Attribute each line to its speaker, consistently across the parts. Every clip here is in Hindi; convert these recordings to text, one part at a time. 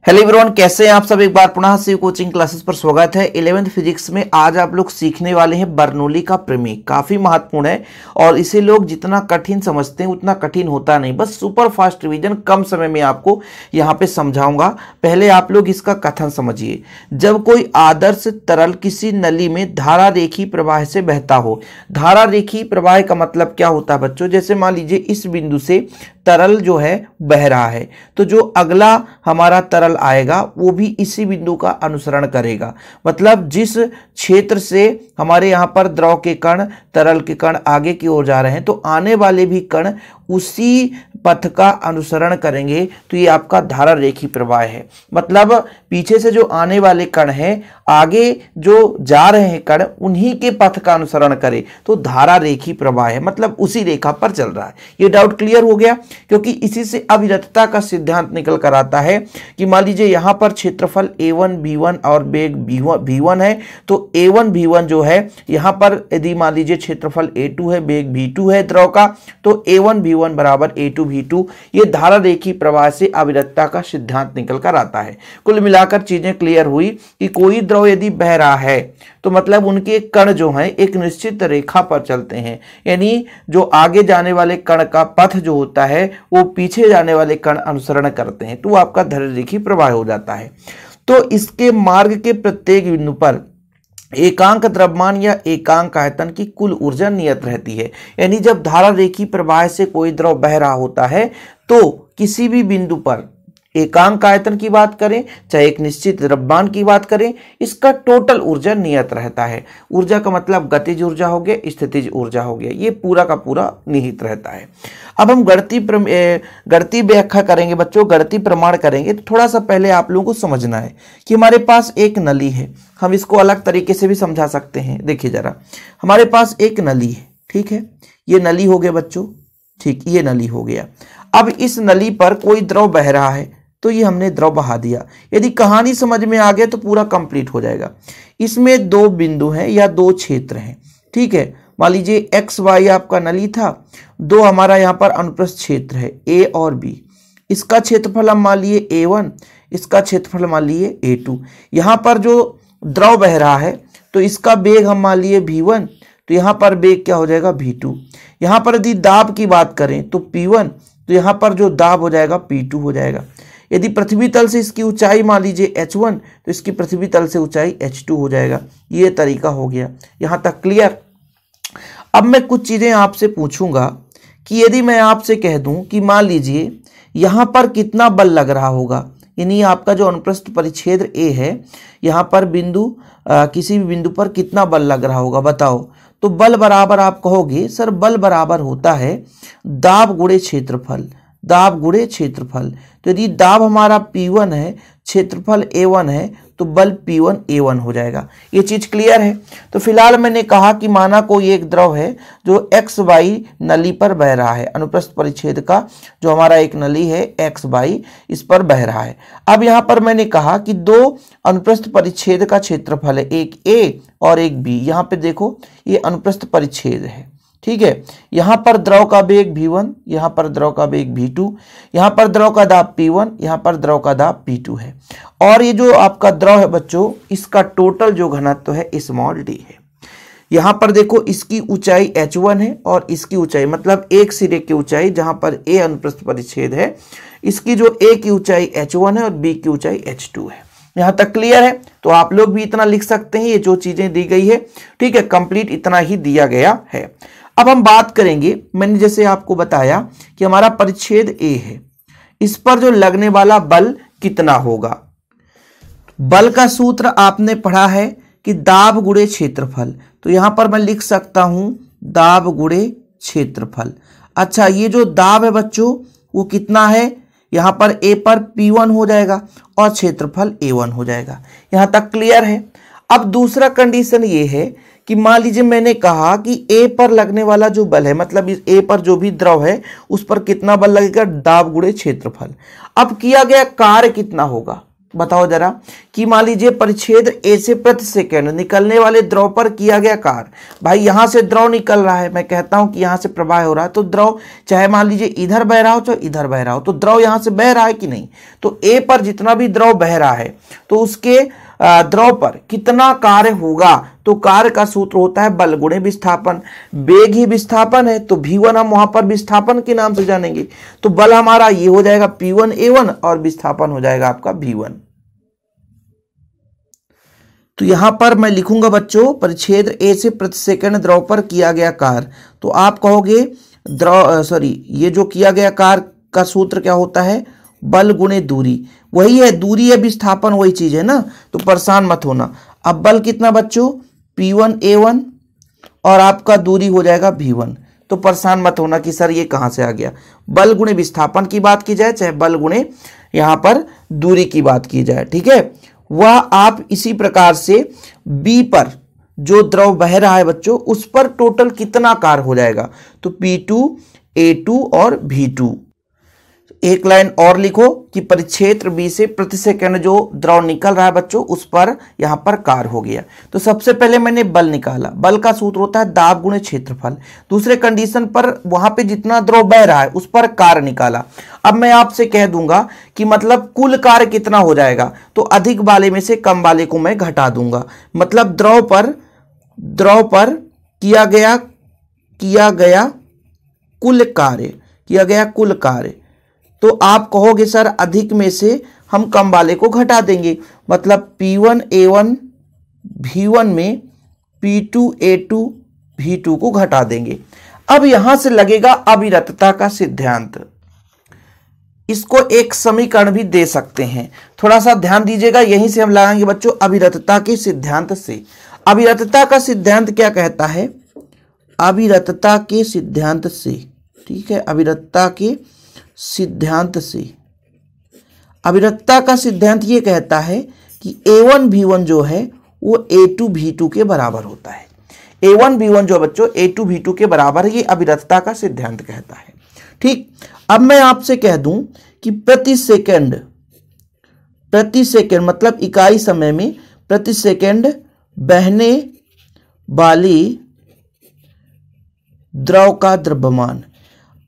Speaker 1: हेलो एवरीवन, कैसे हैं आप सब। एक बार पुनः शिव कोचिंग क्लासेस पर स्वागत है। 11th फिजिक्स में आज आप लोग सीखने वाले हैं बर्नौली का प्रमेय। काफी महत्वपूर्ण है और इसे लोग जितना कठिन समझते हैं उतना कठिन होता नहीं। बस सुपर फास्ट रिवीजन कम समय में आपको यहाँ पे समझाऊंगा। पहले आप लोग इसका कथन समझिए। जब कोई आदर्श तरल किसी नली में धारा रेखी प्रवाह से बहता हो। धारा रेखी प्रवाह का मतलब क्या होता है बच्चों? जैसे मान लीजिए इस बिंदु से तरल जो है बह रहा है, तो जो अगला हमारा तरल आएगा वो भी इसी बिंदु का अनुसरण करेगा। मतलब जिस क्षेत्र से हमारे यहाँ पर द्रव के कण, तरल के कण आगे की ओर जा रहे हैं, तो आने वाले भी कण उसी पथ का अनुसरण करेंगे। तो ये आपका धारा रेखी प्रवाह है। मतलब पीछे से जो आने वाले कण हैं, आगे जो जा रहे हैं कण, उन्हीं के पथ का अनुसरण करें तो धारा रेखी प्रवाह है। मतलब उसी रेखा पर चल रहा है। ये डाउट क्लियर हो गया? क्योंकि इसी से अविरतता का सिद्धांत निकल कर आता है कि मान लीजिए यहां पर क्षेत्रफल a1 b1 और वेग v1 है, तो a1 v1 जो है यहां पर यदि मान लीजिए क्षेत्रफल a2 है, वेग v2 है द्रव का, तो a1 v1 बराबर a2 v2। ये धारा रेखी प्रवाह से अविरतता का सिद्धांत निकल कर आता है। कुल मिलाकर चीजें क्लियर हुई कि कोई द्रव यदि बह रहा है तो मतलब उनके कण जो हैं एक निश्चित रेखा पर चलते हैं। यानी जो आगे जाने वाले कण का पथ जो होता है वो पीछे जाने वाले कण अनुसरण करते हैं, तो वो आपका धारा रेखी प्रवाह हो जाता है। तो इसके मार्ग के प्रत्येक बिंदु पर एकांक द्रव्यमान या एकांक आयतन की कुल ऊर्जा नियत रहती है। यानी जब धारा रेखी प्रवाह से कोई द्रव बह रहा होता है तो किसी भी बिंदु पर एकांक आयतन की बात करें चाहे एक निश्चित द्रव्यमान की बात करें, इसका टोटल ऊर्जा नियत रहता है। ऊर्जा का मतलब गतिज ऊर्जा हो गया, स्थितिज ऊर्जा हो गया, ये पूरा का पूरा निहित रहता है। अब हम गणितीय व्याख्या करेंगे बच्चों, गणितीय प्रमाण करेंगे। तो थोड़ा सा पहले आप लोगों को समझना है कि हमारे पास एक नली है। हम इसको अलग तरीके से भी समझा सकते हैं। देखिए जरा, हमारे पास एक नली है, ठीक है, ये नली हो गया बच्चों, ठीक, ये नली हो गया। अब इस नली पर कोई द्रव बह रहा है तो ये हमने द्रव बहा दिया। यदि कहानी समझ में आ गया तो पूरा कंप्लीट हो जाएगा। इसमें दो बिंदु हैं या दो क्षेत्र हैं, ठीक है। मान लीजिए एक्स वाई आपका नली था, दो हमारा यहाँ पर अनुप्रस्थ क्षेत्र है ए और बी। इसका क्षेत्रफल हम मान लिए a1, इसका क्षेत्रफल मान लिए a2। यहाँ पर जो द्रव बह रहा है तो इसका वेग हम मान लिए v1, तो यहाँ पर वेग क्या हो जाएगा v2। यहाँ पर यदि दाब की बात करें तो p1, तो यहाँ पर जो दाब हो जाएगा p2 हो जाएगा। यदि पृथ्वी तल से इसकी ऊंचाई मान लीजिए h1, तो इसकी पृथ्वी तल से ऊंचाई h2 हो जाएगा। ये तरीका हो गया, यहाँ तक क्लियर। अब मैं कुछ चीजें आपसे पूछूंगा कि यदि मैं आपसे कह दूं कि मान लीजिए यहाँ पर कितना बल लग रहा होगा, यानी आपका जो अनुप्रस्थ परिच्छेद A है, यहाँ पर बिंदु किसी भी बिंदु पर कितना बल लग रहा होगा बताओ। तो बल बराबर आप कहोगे सर बल बराबर होता है दाब गुणे क्षेत्रफल, दाब गुणे क्षेत्रफल। तो यदि दाब हमारा P1 है, क्षेत्रफल A1 है, तो बल P1 A1 हो जाएगा। ये चीज क्लियर है। तो फिलहाल मैंने कहा कि माना कोई एक द्रव है जो एक्स वाई नली पर बह रहा है, अनुप्रस्थ परिच्छेद का जो हमारा एक नली है एक्स वाई, इस पर बह रहा है। अब यहाँ पर मैंने कहा कि दो अनुप्रस्थ परिच्छेद का क्षेत्रफल है, एक A और एक B। यहाँ पे देखो ये अनुप्रस्थ परिच्छेद है, ठीक है। यहां पर द्रव का वेग v1, यहां पर द्रव का वेग v2, यहां पर द्रव का दाब p1, यहां पर द्रव का दाब p2 है। और ये जो आपका द्रव है बच्चों, इसका टोटल जो घनत्व है स्मॉल d है। यहां पर देखो इसकी ऊंचाई h1 है और इसकी ऊंचाई मतलब एक सिरे की ऊंचाई जहां पर a अनुप्रस्थ परिच्छेद है, इसकी जो a की ऊंचाई h1 है और b की ऊंचाई h2 है। यहां तक क्लियर है? तो आप लोग भी इतना लिख सकते हैं, ये जो चीजें दी गई है, ठीक है, कंप्लीट इतना ही दिया गया है। अब हम बात करेंगे, मैंने जैसे आपको बताया कि हमारा परिच्छेद A है, इस पर जो लगने वाला बल कितना होगा। बल का सूत्र आपने पढ़ा है कि दाब गुणे क्षेत्रफल। तो यहां पर मैं लिख सकता हूं दाब गुणे क्षेत्रफल। अच्छा, ये जो दाब है बच्चों वो कितना है, यहां पर A पर P1 हो जाएगा और क्षेत्रफल A1 हो जाएगा। यहां तक क्लियर है? अब दूसरा कंडीशन ये है कि मान लीजिए मैंने कहा कि A पर लगने वाला जो बल है, मतलब इस A पर जो भी द्रव है उस पर कितना बल लगेगा, दाब गुणे क्षेत्रफल। अब किया गया कार्य कितना होगा, बताओ जरा कि मान लीजिए परिच्छेद ए से प्रति सेकंड निकलने वाले द्रव पर किया गया कार्य। भाई यहां से द्रव निकल रहा है, मैं कहता हूं कि यहां से प्रवाह हो रहा है, तो द्रव चाहे मान लीजिए इधर बह रहा हो चाहे इधर बह रहा हो, तो द्रव यहां से बह रहा है कि नहीं। तो ए पर जितना भी द्रव बह रहा है तो उसके द्रव पर कितना कार्य होगा, तो कार्य का सूत्र होता है बल गुणे विस्थापन। वेग ही विस्थापन है, तो v1 हम वहां पर विस्थापन के नाम से जानेंगे। तो बल हमारा ये हो जाएगा P1A1 और विस्थापन हो जाएगा आपका v1। तो यहां पर मैं लिखूंगा बच्चों परिच्छेद ए से प्रति सेकंड द्रव पर किया गया कार्य। तो आप कहोगे ये जो किया गया कार्य का सूत्र क्या होता है, बल गुणे दूरी। वही है, दूरी है विस्थापन वही चीज है ना, तो परेशान मत होना। अब बल कितना बच्चों P1A1 और आपका दूरी हो जाएगा v1। तो परेशान मत होना कि सर ये कहां से आ गया। बल गुणे विस्थापन की बात की जाए चाहे बल गुणे यहां पर दूरी की बात की जाए, ठीक है, वह आप इसी प्रकार से B पर जो द्रव बह रहा है बच्चों उस पर टोटल कितना कार्य हो जाएगा, तो P2, A2 और V2। एक लाइन और लिखो कि परिक्षेत्र B से प्रति सेकंड जो द्रव निकल रहा है बच्चों उस पर यहां पर कार्य हो गया। तो सबसे पहले मैंने बल निकाला, बल का सूत्र होता है दाब गुणे क्षेत्रफल। दूसरे कंडीशन पर वहां पे जितना द्रव बह रहा है उस पर कार्य निकाला। अब मैं आपसे कह दूंगा कि मतलब कुल कार्य कितना हो जाएगा, तो अधिक वाले में से कम वाले को मैं घटा दूंगा। मतलब द्रव पर किया गया कुल कार्य, तो आप कहोगे सर अधिक में से हम कम वाले को घटा देंगे। मतलब P1A1 V1 में P2A2 V2 को घटा देंगे। अब यहां से लगेगा अविरतता का सिद्धांत। इसको एक समीकरण भी दे सकते हैं, थोड़ा सा ध्यान दीजिएगा। यहीं से हम लगाएंगे बच्चों अविरतता के सिद्धांत से। अविरतता का सिद्धांत क्या कहता है, अविरतता के सिद्धांत से, ठीक है, अविरतता के सिद्धांत से, अविरतता का सिद्धांत ये कहता है कि A1 V1 जो है वो A2 V2 के बराबर होता है। A1 V1 जो बच्चों A2 V2 के बराबर है, ये अविरतता का सिद्धांत कहता है। ठीक, अब मैं आपसे कह दूं कि प्रति सेकंड मतलब इकाई समय में प्रति सेकंड बहने वाली द्रव का द्रव्यमान।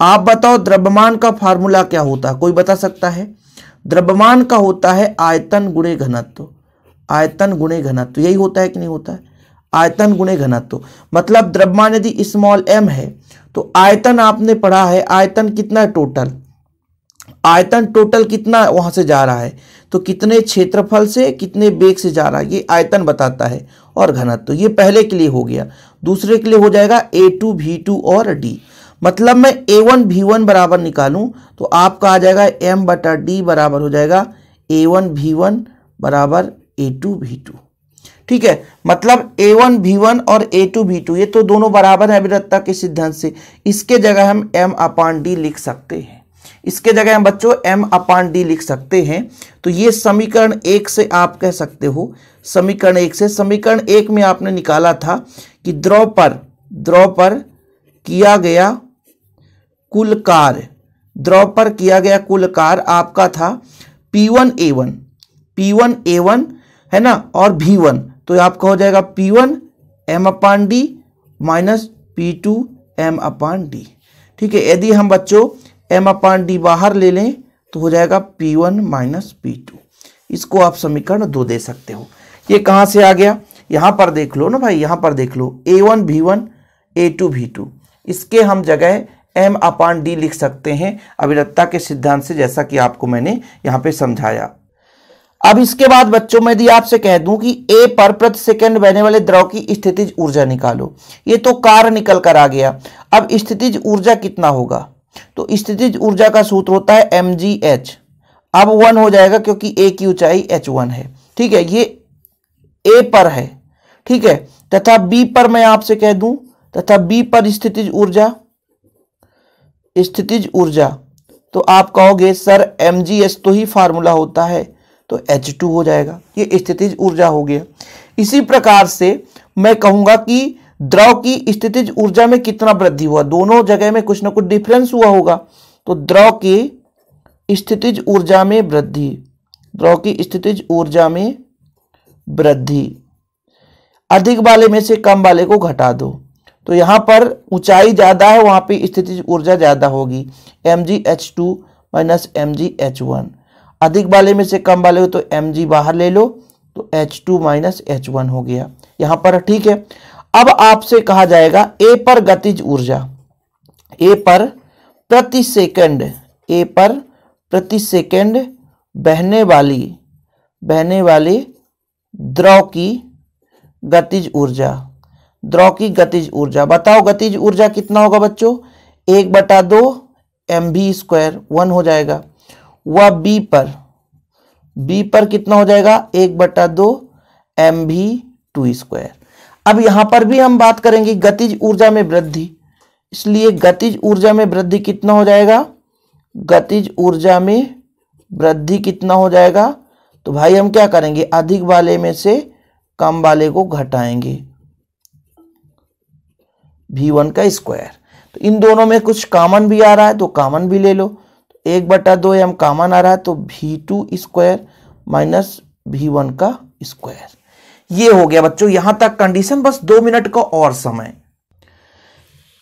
Speaker 1: आप बताओ द्रव्यमान का फार्मूला क्या होता है, कोई बता सकता है? द्रव्यमान का होता है आयतन गुणे घनत्व। आयतन गुणे घनत्व यही होता है कि नहीं होता है? आयतन गुणे घनत्व मतलब द्रव्यमान यदि स्मॉल m है तो आयतन आपने पढ़ा है, आयतन कितना है टोटल, आयतन टोटल कितना वहां से जा रहा है, तो कितने क्षेत्रफल से कितने वेग से जा रहा है ये आयतन बताता है। और घनत्व ये पहले के लिए हो गया। दूसरे के लिए हो जाएगा A2 V2 और D। मतलब मैं A1 V1 बराबर निकालूं तो आपका आ जाएगा m/d बराबर हो जाएगा A1 V1 बराबर A2 V2। ठीक है, मतलब A1 V1 और A2 V2 ये तो दोनों बराबर है अविरतता के सिद्धांत से। इसके जगह हम m/d लिख सकते हैं, इसके जगह हम बच्चों m/d लिख सकते हैं। तो ये समीकरण 1 से आप कह सकते हो, समीकरण 1 से। समीकरण 1 में आपने निकाला था कि द्रव पर किया गया कुल कार्य, द्रव पर किया गया कुल कार्य आपका था P1A1 है ना, और V1, तो आपका हो जाएगा P1 m/d minus P2 m/d। ठीक है, यदि हम बच्चों m/d बाहर ले लें तो हो जाएगा P1 माइनस P2। इसको आप समीकरण 2 दे सकते हो। ये कहां से आ गया, यहां पर देख लो ना भाई, यहां पर देख लो A1 V1 A2 V2, इसके हम जगह m/d लिख सकते हैं अविरतता के सिद्धांत से, जैसा कि आपको मैंने यहां पे समझाया। अब इसके बाद बच्चों मैं यदि आपसे कह दूं कि A पर प्रति सेकंड बहने वाले द्रव की स्थितिज ऊर्जा निकालो, ये तो कार्य निकल कर आ गया। अब स्थितिज ऊर्जा कितना होगा, तो स्थितिज ऊर्जा का सूत्र होता है mgh। अब 1 हो जाएगा क्योंकि A की ऊंचाई h1 है। ठीक है, ये A पर है, ठीक है, तथा B पर मैं आपसे कह दूं, तथा B पर स्थितिज ऊर्जा तो आप कहोगे सर mgh तो ही फार्मूला होता है, तो H2 हो जाएगा। ये स्थितिज ऊर्जा हो गया। इसी प्रकार से मैं कहूंगा कि द्रव की स्थितिज ऊर्जा में कितना वृद्धि हुआ, दोनों जगह में कुछ ना कुछ डिफरेंस हुआ होगा। तो द्रव की स्थितिज ऊर्जा में वृद्धि, द्रव की स्थितिज ऊर्जा में वृद्धि, अधिक वाले में से कम वाले को घटा दो। तो यहाँ पर ऊंचाई ज़्यादा है, वहाँ पे स्थितिज ऊर्जा ज़्यादा होगी, mgh2 माइनस mgh1। अधिक वाले में से कम वाले को तो mg बाहर ले लो, तो h2 माइनस h1 हो गया यहाँ पर। ठीक है, अब आपसे कहा जाएगा A पर गतिज ऊर्जा, A पर प्रति सेकंड, A पर प्रति सेकंड बहने वाले द्रव की गतिज ऊर्जा, द्रव की गतिज ऊर्जा। बताओ गतिज ऊर्जा कितना होगा बच्चों? 1/2 mv², 1 हो जाएगा। वह B पर कितना हो जाएगा? 1/2 mv²। अब यहां पर भी हम बात करेंगे गतिज ऊर्जा में वृद्धि, इसलिए गतिज ऊर्जा में वृद्धि कितना हो जाएगा? गतिज ऊर्जा में वृद्धि कितना हो जाएगा? तो भाई हम क्या करेंगे? अधिक वाले में से कम वाले को घटाएंगे, v1 का स्क्वायर। तो इन दोनों में कुछ कॉमन भी आ रहा है तो कॉमन भी ले लो। 1/2 m कॉमन आ रहा है तो v2² माइनस v1 का स्क्वायर। ये हो गया बच्चों यहां तक कंडीशन। बस 2 मिनट का और समय।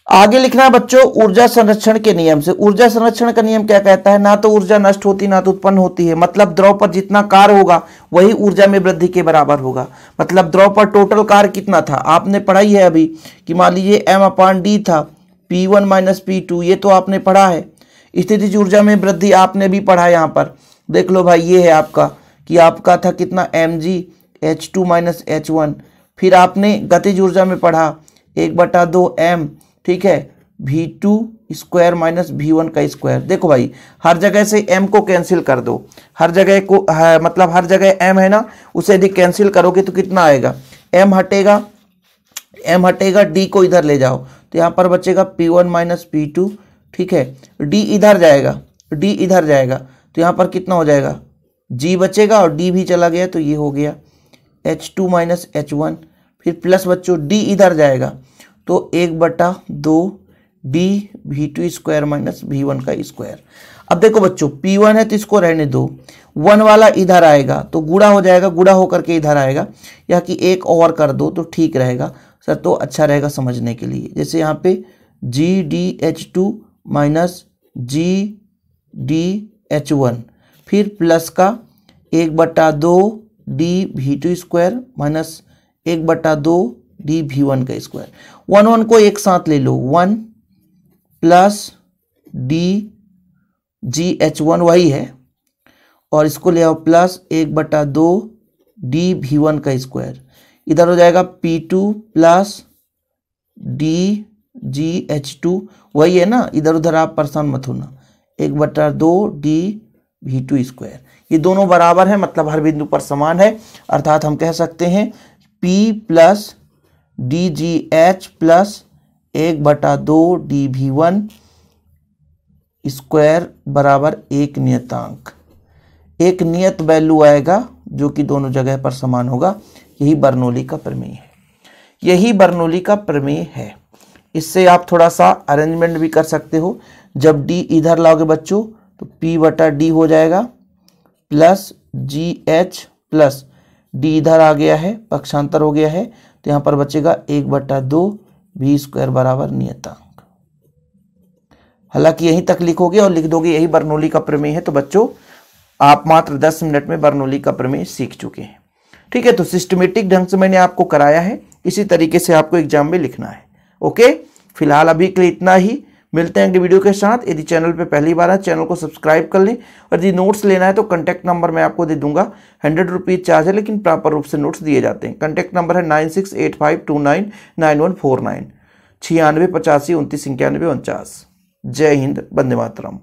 Speaker 1: आगे लिखना है बच्चों ऊर्जा संरक्षण के नियम से। ऊर्जा संरक्षण का नियम क्या कहता है? ना तो ऊर्जा नष्ट होती ना तो उत्पन्न होती है। मतलब द्रव पर जितना कार्य होगा वही ऊर्जा में वृद्धि के बराबर होगा। मतलब द्रव पर टोटल कार्य कितना था आपने पढ़ाई है अभी कि मान लीजिए m/d था, P1 माइनस P2, ये तो आपने पढ़ा है। स्थितिज ऊर्जा में वृद्धि आपने भी पढ़ा है। यहाँ पर देख लो भाई, ये है आपका कि आपका था कितना mgh2 माइनस h1। फिर आपने गतिज ऊर्जा में पढ़ा 1/2 m, ठीक है, v2² माइनस v1 का स्क्वायर। देखो भाई हर जगह से m को कैंसिल कर दो, हर जगह को मतलब हर जगह m है ना, उसे यदि कैंसिल करोगे तो कितना आएगा? m हटेगा, d को इधर ले जाओ तो यहाँ पर बचेगा p1 माइनस p2, ठीक है। d इधर जाएगा तो यहाँ पर कितना हो जाएगा? g बचेगा और d भी चला गया तो ये हो गया h2 माइनस h1। फिर प्लस बच्चों d इधर जाएगा तो 1/2 d v2² माइनस v1 का स्क्वायर। अब देखो बच्चों p1 है तो इसको रहने दो, 1 वाला इधर आएगा तो गुणा हो जाएगा, गुणा होकर के इधर आएगा, या कि एक और कर दो तो ठीक रहेगा सर, तो अच्छा रहेगा समझने के लिए। जैसे यहाँ पे gdh2 माइनस gdh1, फिर प्लस का 1/2 d v2² minus 1/2 d v1 का स्क्वायर। 1 को एक साथ ले लो, 1 प्लस d gh1 वही है, और इसको ले आओ प्लस 1/2 d v1 का स्क्वायर। इधर हो जाएगा p2 प्लस d gh2 वही है ना, इधर उधर आप परेशान मत होना, 1/2 d v2²। ये दोनों बराबर है, मतलब हर बिंदु पर समान है। अर्थात हम कह सकते हैं p plus dgh plus 1/2 dv1 square बराबर एक नियतांक, एक नियत वैल्यू आएगा जो कि दोनों जगह पर समान होगा। यही बर्नौली का प्रमेय है, यही बर्नौली का प्रमेय है। इससे आप थोड़ा सा अरेंजमेंट भी कर सकते हो। जब d इधर लाओगे बच्चों तो p/d हो जाएगा प्लस gh प्लस d इधर आ गया है, पक्षांतर हो गया है, तो यहाँ पर बचेगा 1/2 v² बराबर नियतांक। हालांकि यहीं तक लिखोगे और लिख दोगे यही बर्नौली का प्रमेय है, तो बच्चों आप मात्र 10 मिनट में बर्नौली का प्रमेय सीख चुके हैं। ठीक है, तो सिस्टमेटिक ढंग से मैंने आपको कराया है, इसी तरीके से आपको एग्जाम में लिखना है। ओके, फिलहाल अभी के लिए इतना ही। मिलते हैं अगली वीडियो के साथ। यदि चैनल पे पहली बार है चैनल को सब्सक्राइब कर लें, और यदि नोट्स लेना है तो कॉन्टैक्ट नंबर मैं आपको दे दूंगा। 100 रुपीज़ चार्ज है, लेकिन प्रॉपर रूप से नोट्स दिए जाते हैं। कॉन्टैक्ट नंबर है 9685299149, 96 85 29 91 49। जय हिंद, वंदे मातरम।